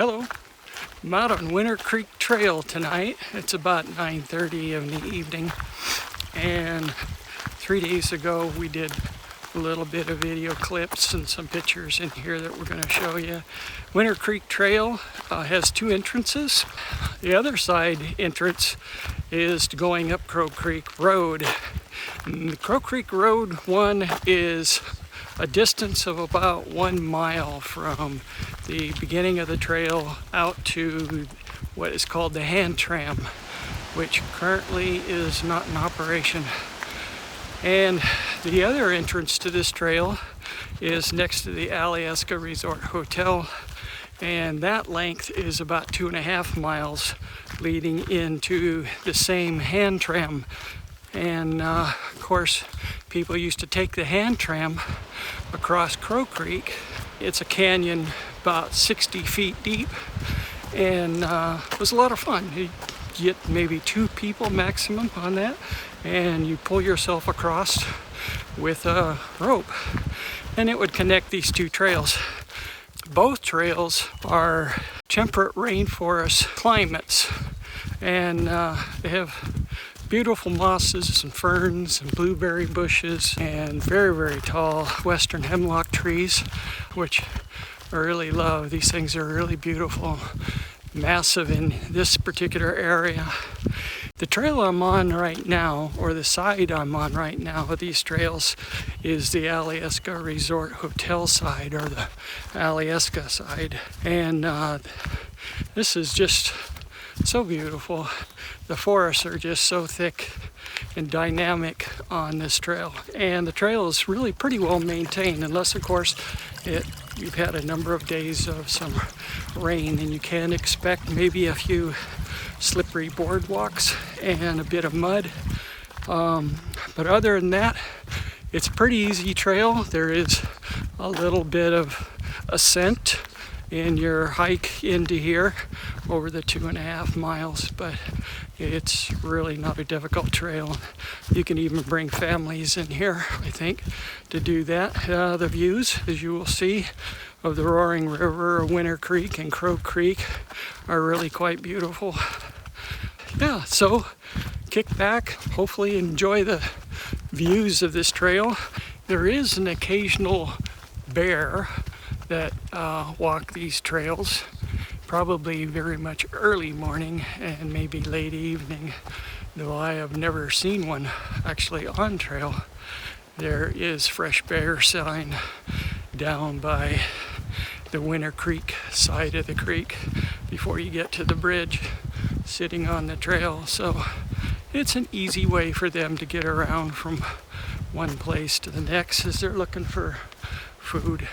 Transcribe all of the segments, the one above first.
Hello, I'm out on Winter Creek Trail tonight. It's about 9:30 in the evening, and 3 days ago we did a little bit of video clips and some pictures in here that we're going to show you. Winter Creek Trail has two entrances. The other side entrance is going up Crow Creek Road. And the Crow Creek Road one is a distance of about 1 mile from the beginning of the trail out to what is called the hand tram, which currently is not in operation. And the other entrance to this trail is next to the Alyeska Resort Hotel, and that length is about 2.5 miles leading into the same hand tram. And of course, people used to take the hand tram across Crow Creek. It's a canyon about 60 feet deep, and it was a lot of fun. You get maybe 2 people maximum on that, and you pull yourself across with a rope, and it would connect these two trails. Both trails are temperate rainforest climates, and they have beautiful mosses and ferns and blueberry bushes and very, very tall Western Hemlock trees, which I really love. These things are really beautiful, massive in this particular area. The trail I'm on right now, or the side I'm on right now of these trails, is the Alyeska Resort Hotel side, or the Alyeska side. And this is just so beautiful. The forests are just so thick and dynamic on this trail. And the trail is really pretty well maintained, unless of course you've had a number of days of some rain, and you can expect maybe a few slippery boardwalks and a bit of mud. But other than that, it's a pretty easy trail. There is a little bit of ascent in your hike into here over the 2.5 miles, but it's really not a difficult trail. You can even bring families in here, I think, to do that. The views, as you will see, of the roaring river of Winter Creek and Crow Creek are really quite beautiful. Yeah, so kick back, hopefully enjoy the views of this trail. There is an occasional bear that walk these trails, probably very much early morning and maybe late evening, though I have never seen one actually on trail. There is fresh bear sign down by the Winter Creek side of the creek before you get to the bridge, sitting on the trail. So it's an easy way for them to get around from one place to the next as they're looking for food.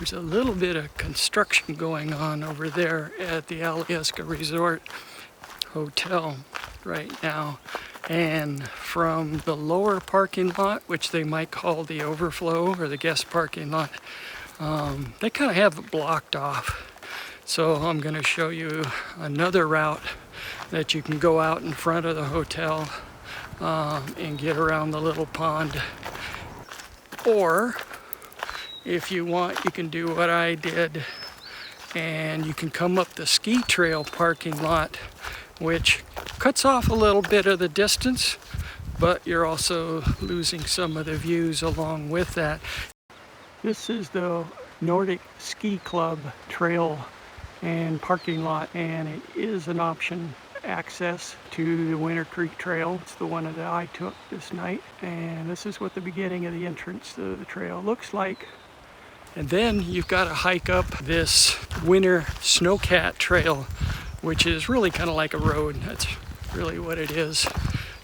There's a little bit of construction going on over there at the Alyeska Resort Hotel right now. And from the lower parking lot, which they might call the overflow or the guest parking lot, they kind of have it blocked off. So I'm going to show you another route that you can go out in front of the hotel and get around the little pond. Or if you want, you can do what I did and you can come up the ski trail parking lot, which cuts off a little bit of the distance, but you're also losing some of the views along with that. This is the Nordic Ski Club trail and parking lot, and it is an option access to the Winter Creek Trail. It's the one that I took this night, and this is what the beginning of the entrance to the trail looks like. And then you've got to hike up this Winter Snowcat Trail, which is really kind of like a road. That's really what it is,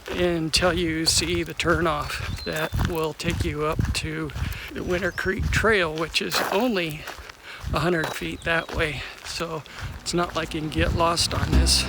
until you see the turnoff that will take you up to the Winter Creek Trail, which is only 100 feet that way. So it's not like you can get lost on this.